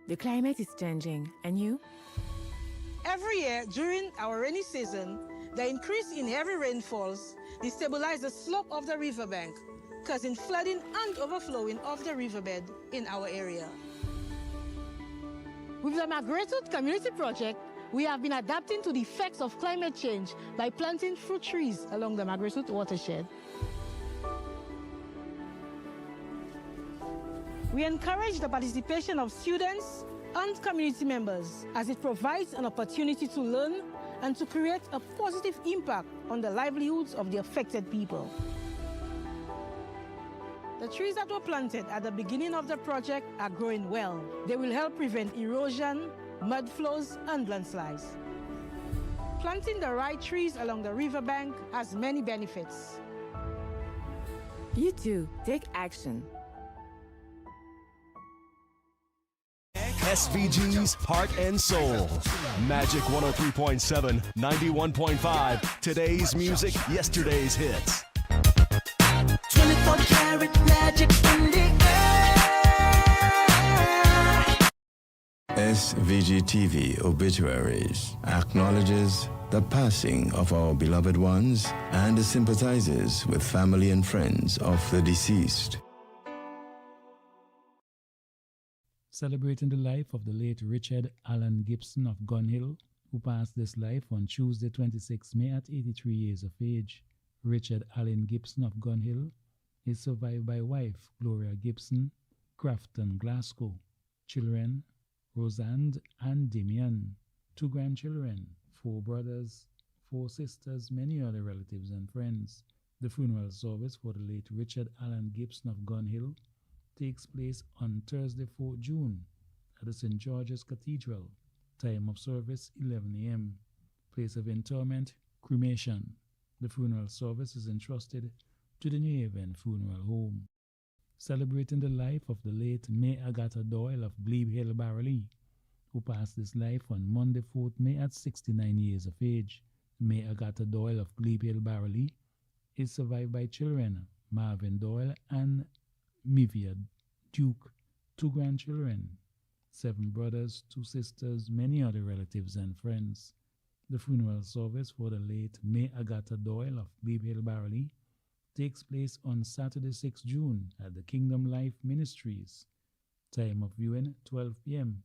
The climate is changing, and you? Every year during our rainy season, the increase in heavy rainfalls destabilizes the slope of the riverbank, causing flooding and overflowing of the riverbed in our area. With the Mangrove Community Project, we have been adapting to the effects of climate change by planting fruit trees along the Mangrove watershed. We encourage the participation of students and community members as it provides an opportunity to learn and to create a positive impact on the livelihoods of the affected people. The trees that were planted at the beginning of the project are growing well. They will help prevent erosion, mud flows, and landslides. Planting the right trees along the riverbank has many benefits. You too, take action. SVG's Heart and Soul. Magic 103.7, 91.5. Today's music, yesterday's hits. 24 karat magic in the air. SVG-TV Obituaries acknowledges the passing of our beloved ones and sympathizes with family and friends of the deceased. Celebrating the life of the late Richard Allen Gibson of Gun Hill, who passed this life on Tuesday 26 May at 83 years of age. Richard Allen Gibson of Gun Hill is survived by wife Gloria Gibson, Crafton, Glasgow, children Roseanne and Damian, 2 grandchildren, 4 brothers, 4 sisters, many other relatives and friends. The funeral service for the late Richard Allen Gibson of Gun Hill takes place on Thursday, 4 June at the St. George's Cathedral. Time of service 11 a.m. Place of interment, cremation. The funeral service is entrusted to the New Haven Funeral Home. Celebrating the life of the late May Agatha Doyle of Glebe Hill, Barley, who passed his life on Monday, 4th May at 69 years of age. May Agatha Doyle of Glebe Hill, Barley is survived by children Marvin Doyle and Mivia Duke, 2 grandchildren, 7 brothers, 2 sisters, many other relatives and friends. The funeral service for the late May Agatha Doyle of Glebe Hill, Barley takes place on Saturday, 6 June at the Kingdom Life Ministries. Time of viewing 12 p.m.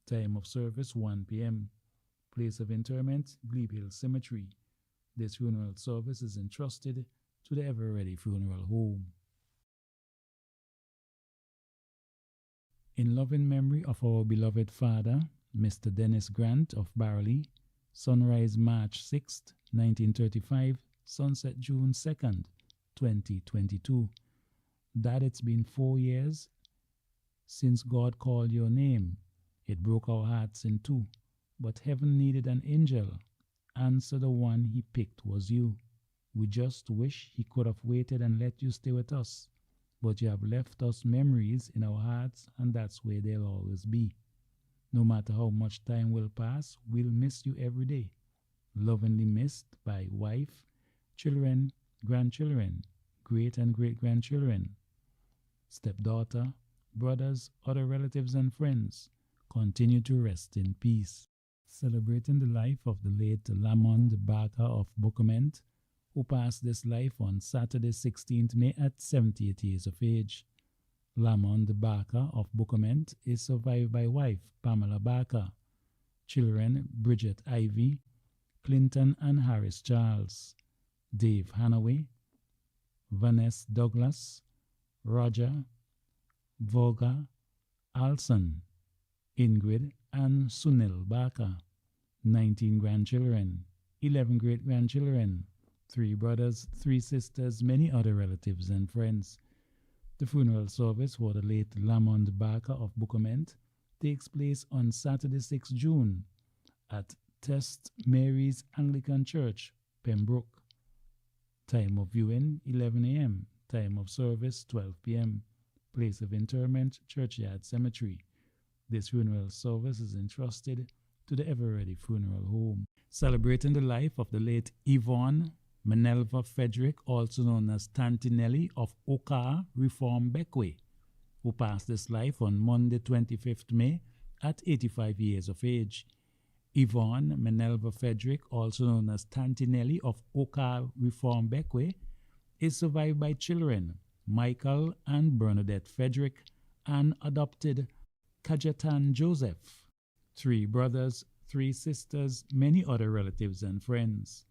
Time of service 1 p.m. Place of interment Glebe Hill Cemetery. This funeral service is entrusted to the Ever Ready Funeral Home. In loving memory of our beloved father, Mr. Dennis Grant of Barley, sunrise March 6, 1935, sunset June 2nd, 2022. Dad, it's been 4 years since God called your name. It broke our hearts in two, but heaven needed an angel. Answer the one he picked was you. We just wish he could have waited and let you stay with us. But you have left us memories in our hearts, and that's where they'll always be. No matter how much time will pass, we'll miss you every day. Lovingly missed by wife, children, grandchildren, great and great-grandchildren, stepdaughter, brothers, other relatives and friends. Continue to rest in peace. Celebrating the life of the late Lamond Barker of Bookament, who passed this life on Saturday 16th May at 78 years of age. Lamond Barker of Bookament is survived by wife Pamela Barker, children Bridget Ivy, Clinton and Harris Charles, Dave Hanaway, Vanessa Douglas, Roger, Voga, Alson, Ingrid and Sunil Barker, 19 grandchildren, 11 great-grandchildren, 3 brothers, 3 sisters, many other relatives and friends. The funeral service for the late Lamond Barker of Bookament takes place on Saturday, 6 June at Test Mary's Anglican Church, Pembroke. Time of viewing 11 a.m. Time of service 12 p.m. Place of interment Churchyard Cemetery. This funeral service is entrusted to the Ever Ready Funeral Home. Celebrating the life of the late Yvonne Menelva Frederick, also known as Tanti Nelly of Oka Reform Beckway, who passed his life on Monday 25th May at 85 years of age. Yvonne Menelva Frederick, also known as Tantinelli of Oka Reform Beckway, is survived by children Michael and Bernadette Frederick and adopted Kajetan Joseph, 3 brothers, 3 sisters, many other relatives and friends.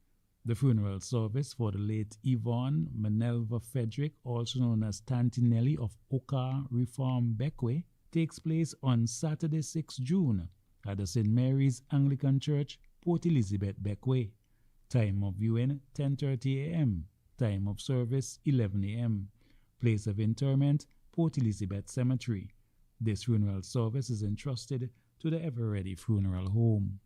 The funeral service for the late Yvonne Menelva Frederick, also known as Tantinelli of Oka Reform Beckway, takes place on Saturday 6 June at the St. Mary's Anglican Church, Port Elizabeth, Beckway. Time of viewing 10:30 a.m. Time of service 11 a.m. Place of interment Port Elizabeth Cemetery. This funeral service is entrusted to the Ever Ready Funeral Home.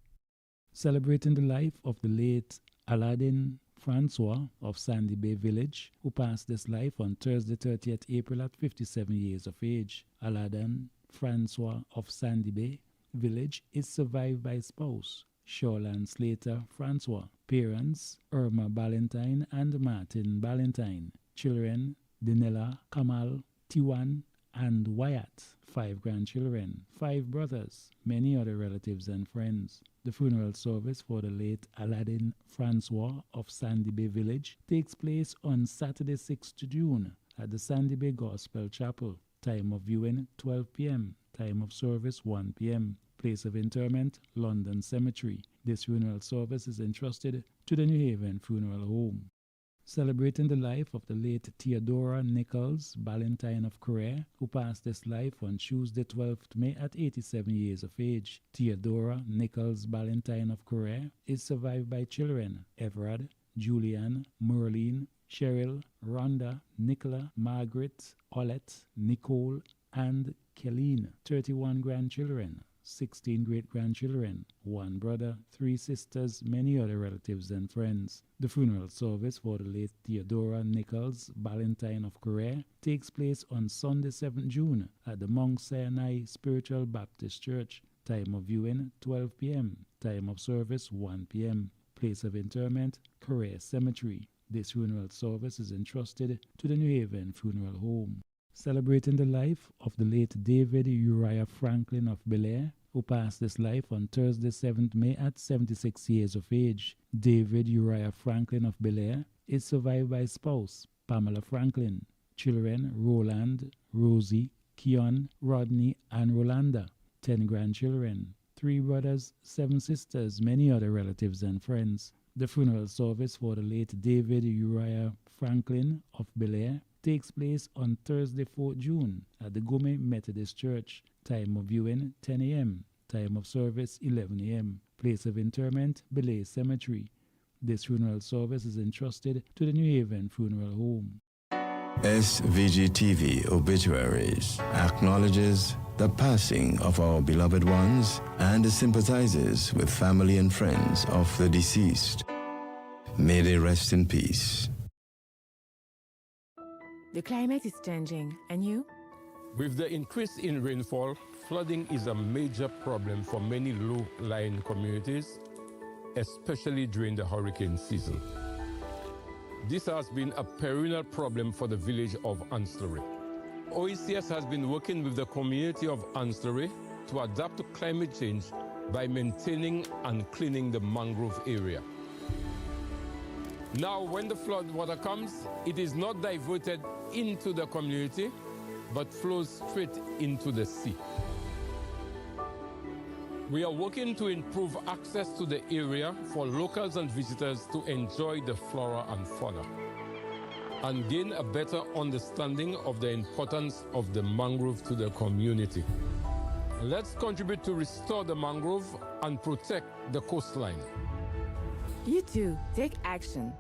Celebrating the life of the late Aladdin Francois of Sandy Bay Village, who passed his life on Thursday 30th April at 57 years of age. Aladdin Francois of Sandy Bay Village is survived by spouse Shoreland Slater Francois, parents Irma Ballantyne and Martin Ballantyne, children Danella, Kamal, Tiwan, and Wyatt, 5 grandchildren, 5 brothers, many other relatives and friends. The funeral service for the late Aladdin Francois of Sandy Bay Village takes place on Saturday 6 June at the Sandy Bay Gospel Chapel. Time of viewing 12 p.m. Time of service 1 p.m. Place of interment London Cemetery. This funeral service is entrusted to the New Haven Funeral Home. Celebrating the life of the late Theodora Nichols Ballantyne of Korea, who passed his life on Tuesday 12th May at 87 years of age. Theodora Nichols Ballantyne of Korea is survived by children Everard, Julian, Merlene, Cheryl, Rhonda, Nicola, Margaret, Olette, Nicole, and Kelleen. 31 grandchildren, 16 great-grandchildren, 1 brother, 3 sisters, many other relatives and friends. The funeral service for the late Theodora Nichols Ballantyne of Korea takes place on Sunday 7 June at the Mount Sinai Spiritual Baptist Church. Time of viewing 12 p.m. Time of service 1 p.m. Place of interment Korea Cemetery. This funeral service is entrusted to the New Haven Funeral Home. Celebrating the life of the late David Uriah Franklin of Bel-Air, who passed his life on Thursday 7th May at 76 years of age. David Uriah Franklin of Bel-Air is survived by spouse Pamela Franklin, children Roland, Rosie, Keon, Rodney, and Rolanda, 10 grandchildren, 3 brothers, 7 sisters, many other relatives and friends. The funeral service for the late David Uriah Franklin of Bel-Air takes place on Thursday 4 June at the Gome Methodist Church. Time of viewing 10 a.m. Time of service 11 a.m. Place of interment Belay Cemetery. This funeral service is entrusted to the New Haven Funeral Home. SVG-TV Obituaries acknowledges the passing of our beloved ones and sympathizes with family and friends of the deceased. May they rest in peace. The climate is changing, and you? With the increase in rainfall, flooding is a major problem for many low-lying communities, especially during the hurricane season. This has been a perennial problem for the village of Ancillary. OECS has been working with the community of Ancillary to adapt to climate change by maintaining and cleaning the mangrove area. Now, when the flood water comes, it is not diverted into the community, but flows straight into the sea. We are working to improve access to the area for locals and visitors to enjoy the flora and fauna and gain a better understanding of the importance of the mangrove to the community. Let's contribute to restore the mangrove and protect the coastline. You too, take action.